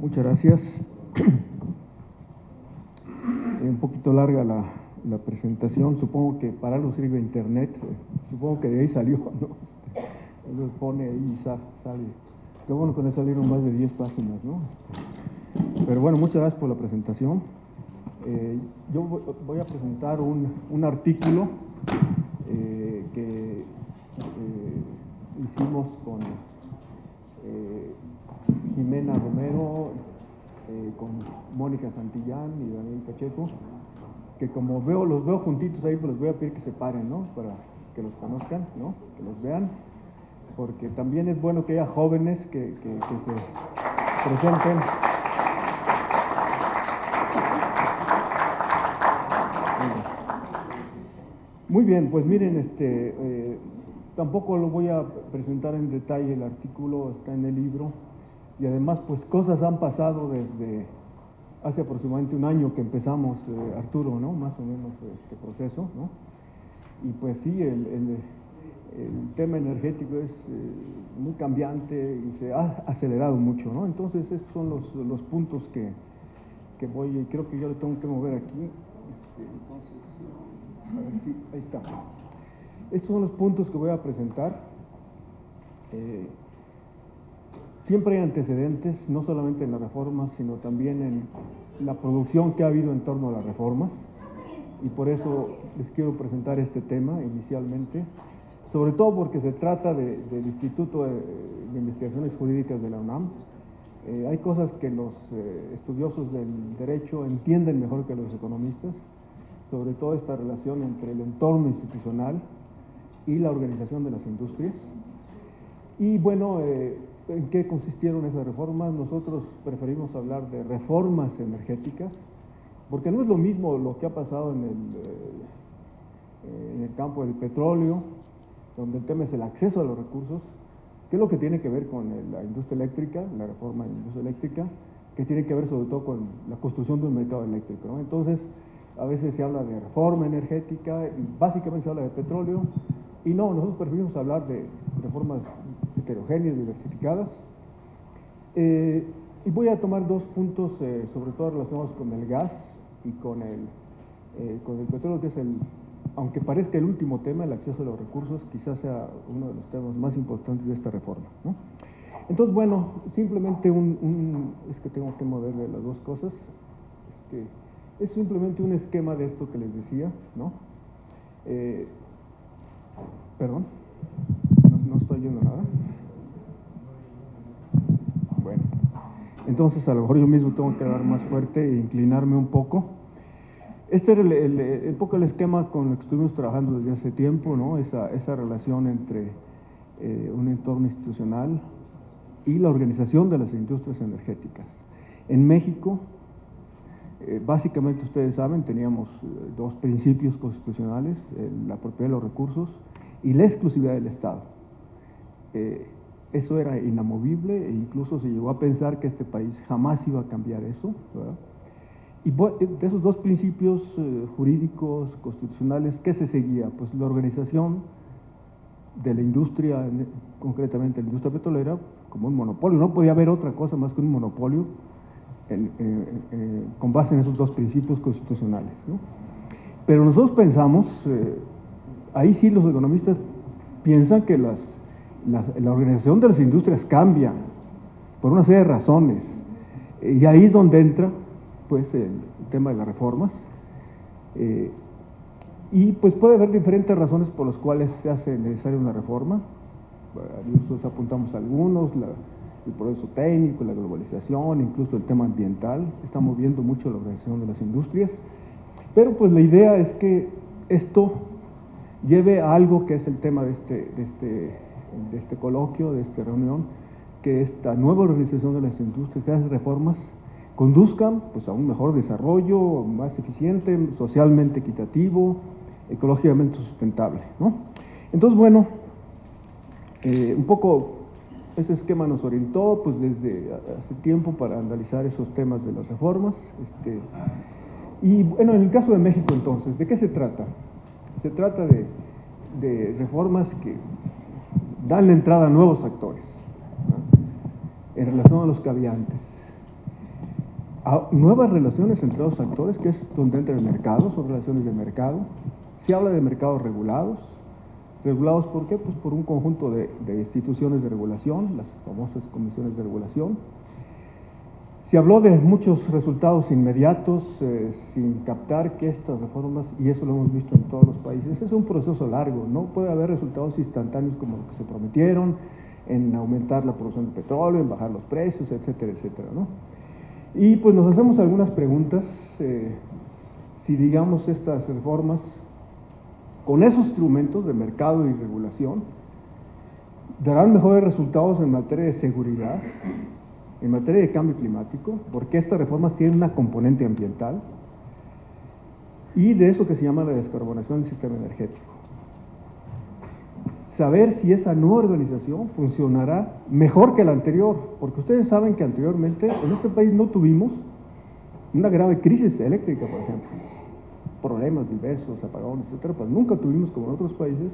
Muchas gracias. Un poquito larga la presentación, supongo que para algo sirve internet, supongo que de ahí salió, ¿no? Entonces pone ahí y sale. Qué bueno que no salieron más de 10 páginas, ¿no? Pero bueno, muchas gracias por la presentación. Yo voy a presentar un artículo que hicimos con Jimena Romero, con Mónica Santillán y Daniel Pacheco, que como los veo juntitos ahí, pues les voy a pedir que se paren, ¿no? Para que los conozcan, ¿no? Que los vean, porque también es bueno que haya jóvenes que se presenten. Muy bien, pues miren, tampoco lo voy a presentar en detalle, el artículo está en el libro, y además pues cosas han pasado desde hace aproximadamente un año que empezamos, Arturo, ¿no? Más o menos este proceso, ¿no? Y pues sí, el tema energético es muy cambiante y se ha acelerado mucho, ¿no? Entonces estos son los puntos que voy, y creo que yo le tengo que mover aquí, entonces, a ver si, ahí está. Estos son los puntos que voy a presentar. Siempre hay antecedentes, no solamente en las reformas, sino también en la producción que ha habido en torno a las reformas, y por eso les quiero presentar este tema inicialmente, sobre todo porque se trata del Instituto de Investigaciones Jurídicas de la UNAM. Hay cosas que los estudiosos del derecho entienden mejor que los economistas, sobre todo esta relación entre el entorno institucional y la organización de las industrias. Y bueno, ¿en qué consistieron esas reformas? Nosotros preferimos hablar de reformas energéticas, porque no es lo mismo lo que ha pasado en el campo del petróleo, donde el tema es el acceso a los recursos, que es lo que tiene que ver con la industria eléctrica, la reforma de la industria eléctrica, que tiene que ver sobre todo con la construcción de un mercado eléctrico, ¿no? Entonces, a veces se habla de reforma energética y básicamente se habla de petróleo, y no, nosotros preferimos hablar de reformas heterogéneas, diversificadas. Y voy a tomar dos puntos, sobre todo relacionados con el gas y con el petróleo, que es aunque parezca el último tema, el acceso a los recursos, quizás sea uno de los temas más importantes de esta reforma, ¿no? Entonces, bueno, simplemente es que tengo que moverle las dos cosas. Es simplemente un esquema de esto que les decía, ¿no? Perdón, no estoy oyendo nada. Bueno, entonces a lo mejor yo mismo tengo que hablar más fuerte e inclinarme un poco. Este era un poco el esquema con el que estuvimos trabajando desde hace tiempo, ¿no? Esa relación entre un entorno institucional y la organización de las industrias energéticas. En México, básicamente ustedes saben, teníamos dos principios constitucionales, la propiedad de los recursos y la exclusividad del Estado. Eso era inamovible, e incluso se llegó a pensar que este país jamás iba a cambiar eso, ¿verdad? Y de esos dos principios jurídicos, constitucionales, ¿qué se seguía? Pues la organización de la industria, concretamente la industria petrolera, como un monopolio. No podía haber otra cosa más que un monopolio con base en esos dos principios constitucionales, ¿no? Pero nosotros pensamos, ahí sí los economistas piensan que la organización de las industrias cambia por una serie de razones, y ahí es donde entra pues el tema de las reformas, y pues puede haber diferentes razones por las cuales se hace necesaria una reforma. Nosotros apuntamos algunos, el progreso técnico, la globalización, incluso el tema ambiental, está moviendo mucho la organización de las industrias, pero pues la idea es que esto lleve a algo que es el tema de este coloquio, de esta reunión, que esta nueva organización de las industrias, que hace reformas, conduzcan pues a un mejor desarrollo, más eficiente, socialmente equitativo, ecológicamente sustentable, ¿no? Entonces, bueno, un poco ese esquema nos orientó pues desde hace tiempo para analizar esos temas de las reformas. Y bueno, en el caso de México entonces, ¿de qué se trata? Se trata de reformas que dan la entrada a nuevos actores, ¿no? En relación a los que había antes. a nuevas relaciones entre los actores, que es donde entra el mercado, son relaciones de mercado. Se habla de mercados regulados. ¿Regulados por qué? Pues por un conjunto de instituciones de regulación, las famosas comisiones de regulación. Se habló de muchos resultados inmediatos, sin captar que estas reformas, y eso lo hemos visto en todos los países, es un proceso largo, no puede haber resultados instantáneos como los que se prometieron, en aumentar la producción de petróleo, en bajar los precios, etcétera, etcétera, ¿no? Y pues nos hacemos algunas preguntas, si digamos estas reformas, con esos instrumentos de mercado y regulación, darán mejores resultados en materia de seguridad, en materia de cambio climático, porque estas reformas tienen una componente ambiental, y de eso que se llama la descarbonización del sistema energético. Saber si esa nueva organización funcionará mejor que la anterior, porque ustedes saben que anteriormente en este país no tuvimos una grave crisis eléctrica, por ejemplo, problemas diversos, apagones, etcétera, pues nunca tuvimos, como en otros países,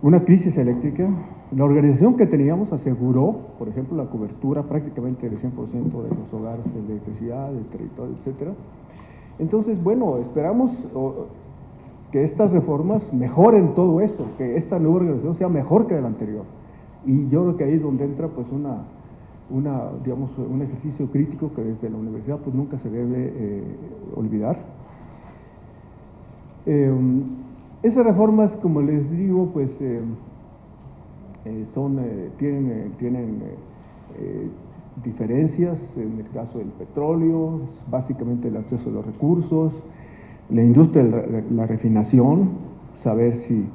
una crisis eléctrica. La organización que teníamos aseguró, por ejemplo, la cobertura prácticamente del 100% de los hogares de electricidad, del territorio, etcétera. Entonces, bueno, esperamos que estas reformas mejoren todo eso, que esta nueva organización sea mejor que la anterior. Y yo creo que ahí es donde entra pues digamos, un ejercicio crítico que desde la universidad pues nunca se debe olvidar. Esas reformas, como les digo, pues tienen diferencias. En el caso del petróleo, básicamente el acceso a los recursos, la industria de la refinación, saber si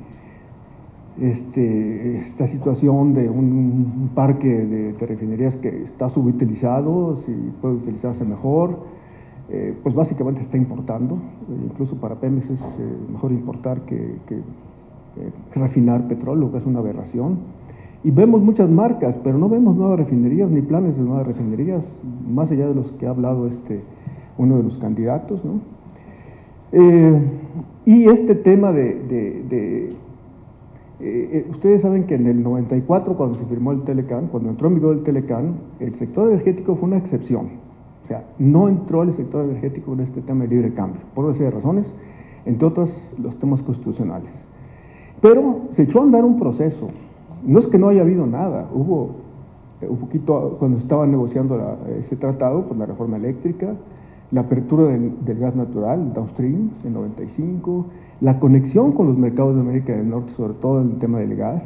esta situación de un parque de refinerías que está subutilizado, si puede utilizarse mejor. Pues básicamente está importando, incluso para Pemex es mejor importar que refinar petróleo, que es una aberración. Y vemos muchas marcas, pero no vemos nuevas refinerías ni planes de nuevas refinerías, más allá de los que ha hablado uno de los candidatos, ¿no? Y este tema ustedes saben que en el 94, cuando se firmó el Telecán, cuando entró en vigor el Telecán, el sector energético fue una excepción. O sea, no entró el sector energético en este tema de libre cambio, por una serie de razones, entre otros los temas constitucionales. Pero se echó a andar un proceso. No es que no haya habido nada, hubo un poquito, cuando estaba negociando ese tratado, pues la reforma eléctrica, la apertura del gas natural, el downstream, en 95, la conexión con los mercados de América del Norte, sobre todo en el tema del gas.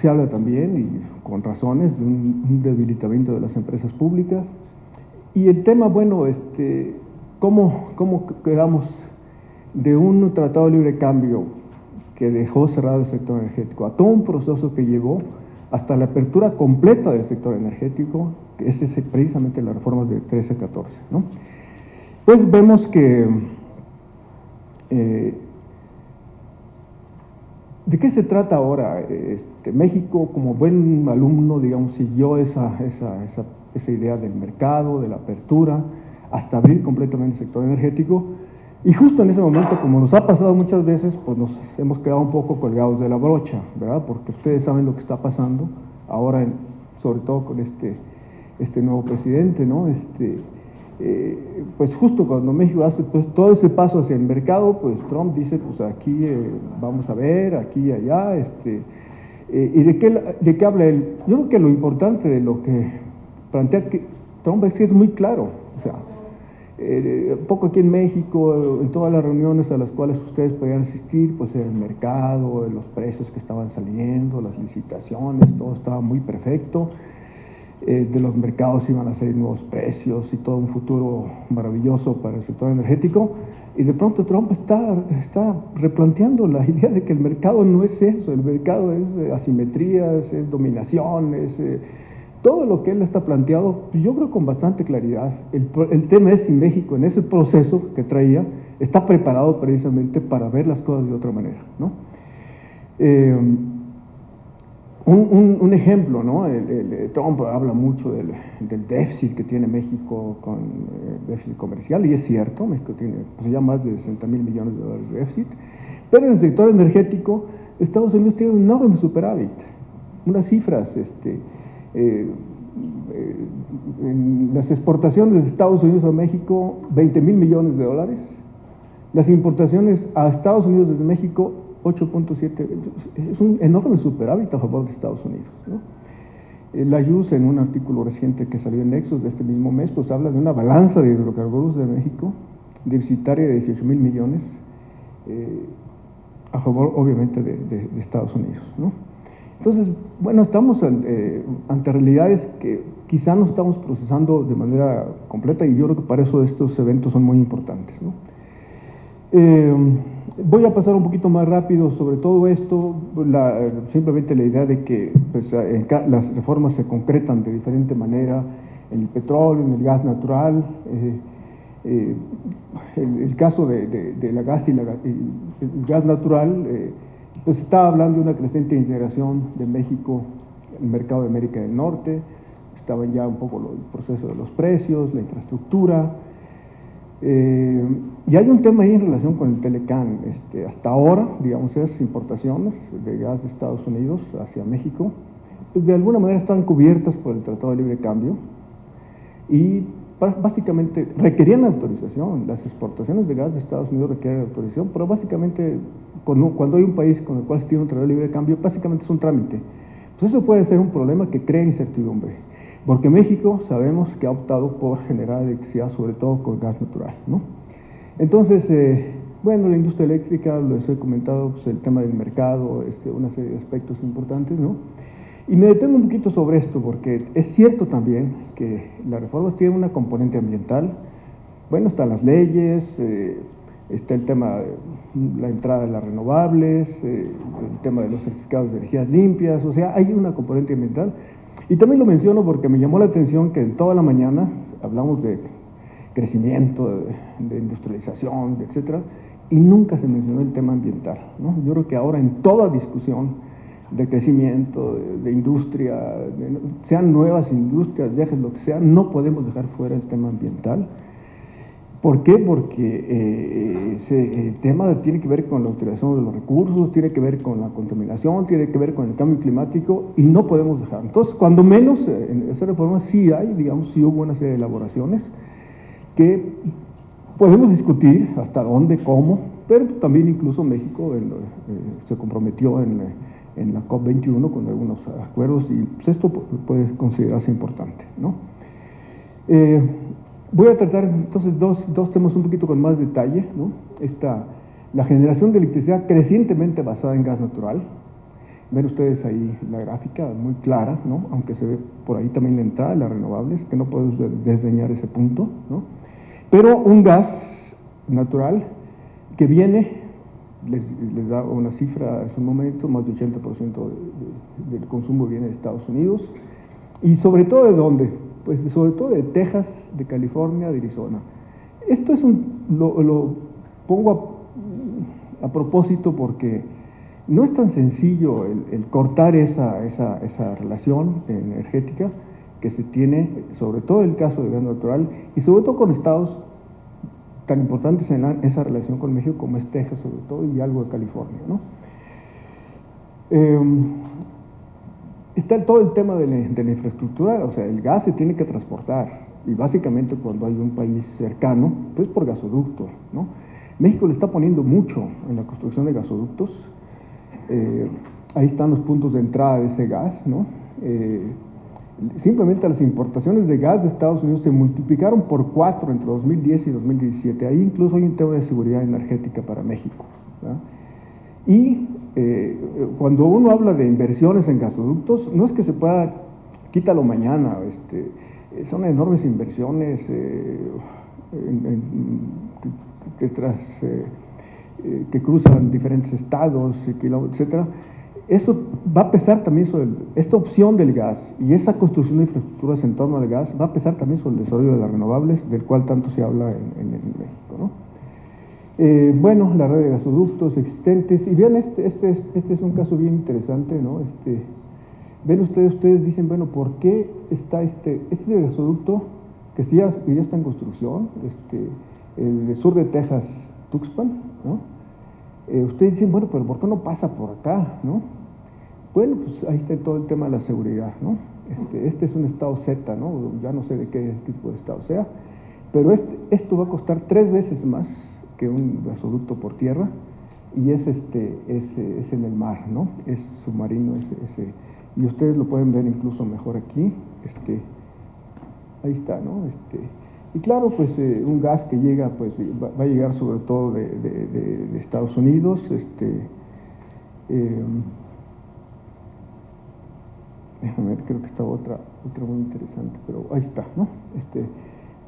Se habla también, y con razones, de un debilitamiento de las empresas públicas. Y el tema, bueno, ¿cómo quedamos de un tratado de libre cambio que dejó cerrado el sector energético a todo un proceso que llevó hasta la apertura completa del sector energético, que es precisamente las reformas de 13 a 14, ¿no? Pues vemos que ¿de qué se trata ahora? México, como buen alumno, digamos, siguió esa idea del mercado, de la apertura, hasta abrir completamente el sector energético, y justo en ese momento, como nos ha pasado muchas veces, pues nos hemos quedado un poco colgados de la brocha, ¿verdad? Porque ustedes saben lo que está pasando ahora, sobre todo con este nuevo presidente, ¿no? Pues justo cuando México hace pues todo ese paso hacia el mercado, pues Trump dice, pues aquí vamos a ver, aquí y allá, ¿y de qué habla él? Yo creo que lo importante de lo que plantea que Trump es muy claro, o sea, un poco aquí en México, en todas las reuniones a las cuales ustedes podían asistir, pues el mercado, los precios que estaban saliendo, las licitaciones, todo estaba muy perfecto. De los mercados iban a salir nuevos precios y todo un futuro maravilloso para el sector energético, y de pronto Trump está replanteando la idea de que el mercado no es eso, el mercado es asimetrías, es dominación, es todo lo que él está planteado, yo creo con bastante claridad. El tema es si México en ese proceso que traía está preparado precisamente para ver las cosas de otra manera, ¿no? Un ejemplo, ¿no? Trump habla mucho del déficit que tiene México con déficit comercial, y es cierto, México tiene pues, ya más de 60,000 millones de dólares de déficit, pero en el sector energético Estados Unidos tiene un enorme superávit, unas cifras en las exportaciones de Estados Unidos a México, 20,000 millones de dólares. Las importaciones a Estados Unidos desde México, 8.7, es un enorme superávit a favor de Estados Unidos, ¿no? La USE, en un artículo reciente que salió en Nexos de este mismo mes, pues habla de una balanza de hidrocarburos de México, deficitaria de 18,000 millones, a favor obviamente de Estados Unidos, ¿no? Entonces, bueno, estamos ante realidades que quizá no estamos procesando de manera completa, y yo creo que para eso estos eventos son muy importantes, ¿no? Voy a pasar un poquito más rápido sobre todo esto, simplemente la idea de que pues, las reformas se concretan de diferente manera en el petróleo, en el gas natural. El caso de la gas y el gas natural, pues está hablando de una creciente integración de México en el mercado de América del Norte. Estaban ya un poco el proceso de los precios, la infraestructura. Y hay un tema ahí en relación con el Telecán. Hasta ahora, digamos, esas importaciones de gas de Estados Unidos hacia México, pues de alguna manera están cubiertas por el Tratado de Libre Cambio y básicamente requerían autorización. Las exportaciones de gas de Estados Unidos requieren autorización, pero básicamente cuando hay un país con el cual se tiene un Tratado de Libre Cambio, básicamente es un trámite. Pues eso puede ser un problema que crea incertidumbre, porque México sabemos que ha optado por generar electricidad sobre todo con gas natural, ¿no? Entonces, bueno, la industria eléctrica, les he comentado, pues, el tema del mercado, una serie de aspectos importantes, ¿no? Y me detengo un poquito sobre esto, porque es cierto también que las reformas tienen una componente ambiental. Bueno, están las leyes, está el tema de la entrada de las renovables, el tema de los certificados de energías limpias, o sea, hay una componente ambiental. Y también lo menciono porque me llamó la atención que en toda la mañana hablamos de crecimiento, de industrialización, etcétera, y nunca se mencionó el tema ambiental, ¿no? Yo creo que ahora en toda discusión de crecimiento, de industria, sean nuevas industrias, viajes, lo que sea, no podemos dejar fuera el tema ambiental. ¿Por qué? Porque el tema tiene que ver con la utilización de los recursos, tiene que ver con la contaminación, tiene que ver con el cambio climático, y no podemos dejar. Entonces, cuando menos en esa reforma sí hay, digamos, sí hubo una serie de elaboraciones que podemos discutir hasta dónde, cómo, pero también incluso México se comprometió en la COP21 con algunos acuerdos, y pues esto puede considerarse importante, ¿no? Voy a tratar entonces dos temas un poquito con más detalle, ¿no? La generación de electricidad crecientemente basada en gas natural. Ven ustedes ahí la gráfica muy clara, ¿no? Aunque se ve por ahí también la entrada de las renovables, que no podemos desdeñar ese punto, ¿no? Pero un gas natural que viene, les da una cifra en ese momento, más del 80% del consumo viene de Estados Unidos. ¿Y sobre todo de dónde? Pues sobre todo de Texas, de California, de Arizona. Esto es lo pongo a propósito porque no es tan sencillo el cortar esa relación energética que se tiene, sobre todo en el caso de gas natural, y sobre todo con estados tan importantes en esa relación con México como es Texas, sobre todo, y algo de California, ¿no? Está todo el tema de la infraestructura, o sea, el gas se tiene que transportar, y básicamente cuando hay un país cercano, pues por gasoducto, ¿no? México le está poniendo mucho en la construcción de gasoductos. Ahí están los puntos de entrada de ese gas, ¿no? Simplemente las importaciones de gas de Estados Unidos se multiplicaron por 4 entre 2010 y 2017. Ahí incluso hay un tema de seguridad energética para México, ¿verdad? Y cuando uno habla de inversiones en gasoductos, no es que se pueda, quítalo mañana, son enormes inversiones que cruzan diferentes estados, etcétera. Eso va a pesar también sobre esta opción del gas y esa construcción de infraestructuras en torno al gas, va a pesar también sobre el desarrollo de las renovables, del cual tanto se habla en México, ¿no? Bueno, la red de gasoductos existentes, y vean, este es un caso bien interesante, ¿no? Ven ustedes dicen, bueno, ¿por qué está este gasoducto que ya está en construcción, el sur de Texas, Tuxpan, ¿no? Ustedes dicen, bueno, pero ¿por qué no pasa por acá, no? Bueno, pues ahí está todo el tema de la seguridad, ¿no? Este es un estado Z, ¿no? Ya no sé de qué tipo de estado sea, pero esto va a costar 3 veces más que un gasoducto por tierra, y es en el mar, ¿no? Es submarino, y ustedes lo pueden ver incluso mejor aquí, ahí está, ¿no? Y claro, pues un gas que llega, pues va a llegar sobre todo de Estados Unidos, déjame ver, creo que está otra muy interesante, pero ahí está, ¿no?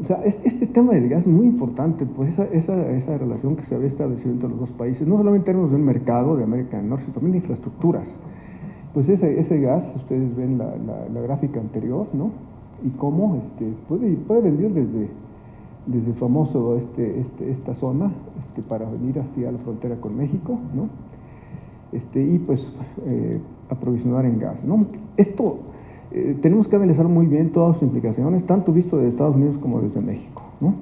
O sea, este tema del gas es muy importante, pues esa relación que se había establecido entre los dos países, no solamente en términos de un mercado de América del Norte, sino también de infraestructuras. Pues ese gas, ustedes ven la gráfica anterior, ¿no? Y cómo puede venir desde el famoso esta zona para venir hacia la frontera con México, ¿no? Y pues aprovisionar en gas, ¿no? Esto tenemos que analizar muy bien todas sus implicaciones, tanto visto desde Estados Unidos como desde México, ¿no?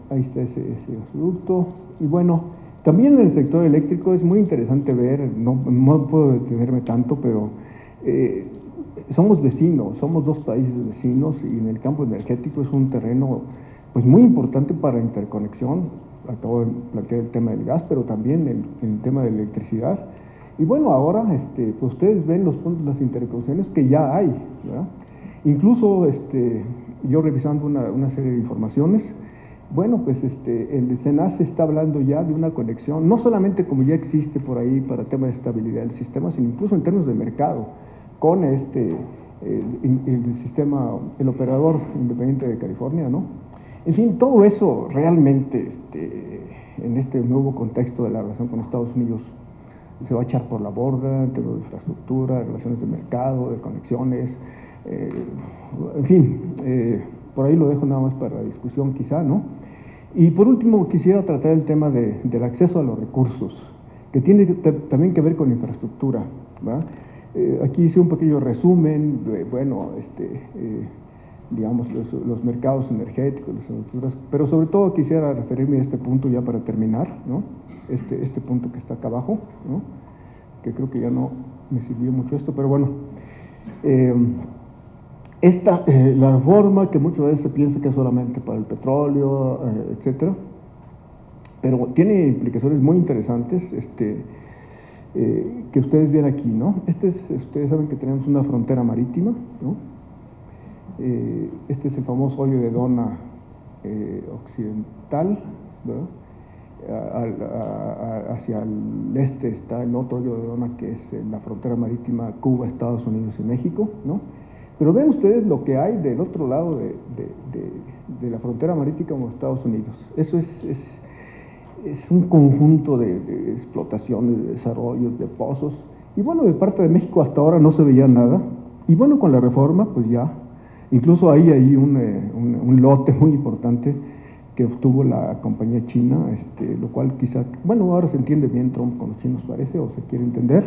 Ahí está ese gasoducto. Y bueno, también en el sector eléctrico es muy interesante ver, no puedo detenerme tanto, pero somos vecinos, somos dos países vecinos, y en el campo energético es un terreno pues muy importante para la interconexión. Acabo de plantear el tema del gas, pero también el tema de la electricidad. Y bueno, ahora pues ustedes ven las interconexiones que ya hay, ¿verdad? Incluso yo revisando una serie de informaciones, bueno, pues el SENACE está hablando ya de una conexión, no solamente como ya existe por ahí para temas de estabilidad del sistema, sino incluso en términos de mercado, con el sistema, el operador independiente de California, ¿no? En fin, todo eso realmente, en este nuevo contexto de la relación con Estados Unidos, se va a echar por la borda en términos de infraestructura, de relaciones de mercado, de conexiones, en fin, por ahí lo dejo nada más para la discusión quizá, ¿no? Y por último quisiera tratar el tema del acceso a los recursos, que tiene también que ver con infraestructura, ¿verdad? Aquí hice un pequeño resumen, digamos, los mercados energéticos, las infraestructuras, pero sobre todo quisiera referirme a este punto ya para terminar, ¿no? Este punto que está acá abajo, ¿no? Que creo que ya no me sirvió mucho esto, pero bueno, la reforma que muchas veces se piensa que es solamente para el petróleo, etcétera, pero tiene implicaciones muy interesantes, que ustedes ven aquí, ¿no? Ustedes saben que tenemos una frontera marítima, ¿no? Este es el famoso hoyo de Dona occidental, ¿verdad? Hacia el este está el otro hoyo de Dona, que es la frontera marítima Cuba, Estados Unidos y México, ¿no? Pero ven ustedes lo que hay del otro lado de la frontera marítima con Estados Unidos. Eso es un conjunto de explotaciones, de desarrollos, de pozos, y bueno, de parte de México hasta ahora no se veía nada, y bueno, con la reforma pues ya, incluso hay un lote muy importante que obtuvo la compañía china, lo cual quizá, bueno, ahora se entiende bien Trump con los chinos parece, o se quiere entender,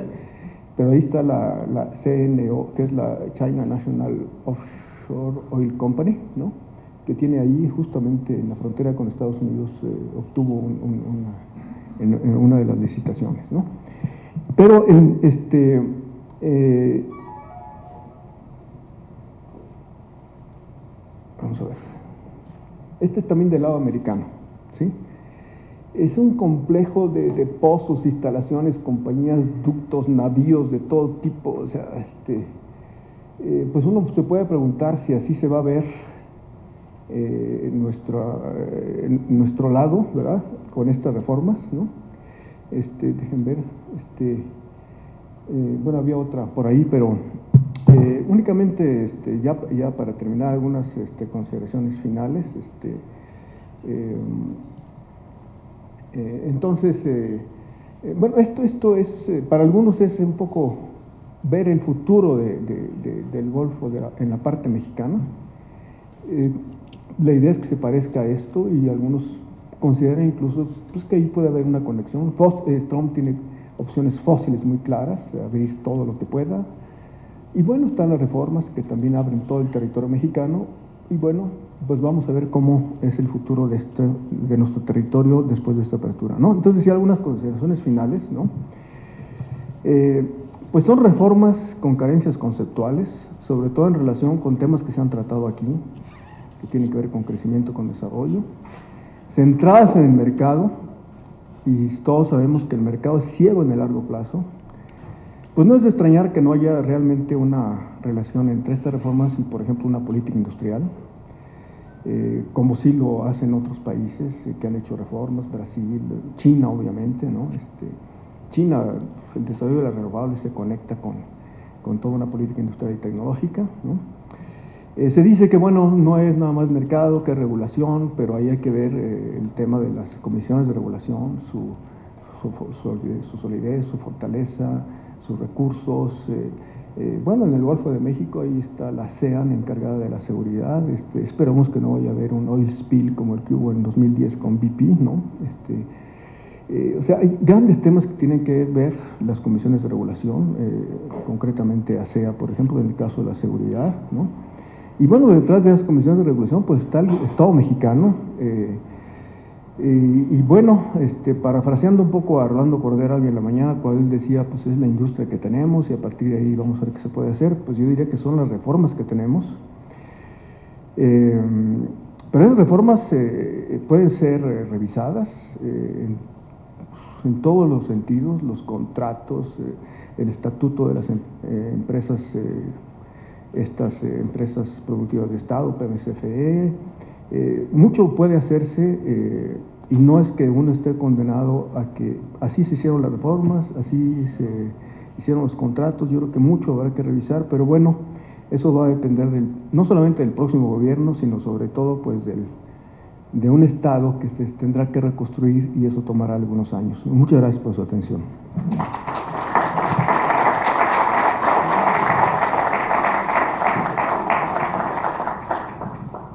pero ahí está la CNO, que es la China National Offshore Oil Company, ¿no? Que tiene ahí justamente en la frontera con Estados Unidos, obtuvo en una de las licitaciones, ¿no? Pero vamos a ver, este es también del lado americano, ¿sí? Es un complejo de pozos, instalaciones, compañías, ductos, navíos de todo tipo, o sea, pues uno se puede preguntar si así se va a ver en nuestro lado, ¿verdad? Con estas reformas, ¿no? Dejen ver, bueno, había otra por ahí, pero únicamente, ya para terminar, algunas consideraciones finales, entonces, bueno, esto es, para algunos es un poco ver el futuro del Golfo en la parte mexicana. La idea es que se parezca a esto, y algunos consideran incluso pues, que ahí puede haber una conexión. Trump tiene opciones fósiles muy claras, abrir todo lo que pueda, y bueno, están las reformas que también abren todo el territorio mexicano, y bueno, pues vamos a ver cómo es el futuro de nuestro territorio después de esta apertura, ¿no? Entonces, sí, algunas consideraciones finales, ¿no? Pues son reformas con carencias conceptuales, sobre todo en relación con temas que se han tratado aquí, que tienen que ver con crecimiento, con desarrollo, centradas en el mercado, y todos sabemos que el mercado es ciego en el largo plazo. Pues no es de extrañar que no haya realmente una relación entre estas reformas y, por ejemplo, una política industrial, como sí lo hacen otros países que han hecho reformas, Brasil, China obviamente, ¿no? China, el desarrollo de las renovables se conecta con toda una política industrial y tecnológica, ¿no? Se dice que, bueno, no es nada más mercado, que es regulación, pero ahí hay que ver el tema de las comisiones de regulación, su solidez, su fortaleza, sus recursos. Bueno, en el Golfo de México ahí está la CEAN encargada de la seguridad. Esperamos que no vaya a haber un oil spill como el que hubo en 2010 con BP, ¿no? O sea, hay grandes temas que tienen que ver las comisiones de regulación, concretamente ASEA, por ejemplo, en el caso de la seguridad, ¿no? Y bueno, detrás de las comisiones de regulación pues está el Estado mexicano, y bueno, parafraseando un poco a Rolando Cordera hoy en la mañana, cuando él decía, pues es la industria que tenemos y a partir de ahí vamos a ver qué se puede hacer, pues yo diría que son las reformas que tenemos. Pero esas reformas pueden ser revisadas en todos los sentidos, los contratos, el estatuto de las empresas, empresas productivas de Estado, PMCFE. Mucho puede hacerse y no es que uno esté condenado a que así se hicieron las reformas, así se hicieron los contratos. Yo creo que mucho habrá que revisar, pero bueno, eso va a depender no solamente del próximo gobierno, sino sobre todo pues de un Estado que tendrá que reconstruir, y eso tomará algunos años. Muchas gracias por su atención.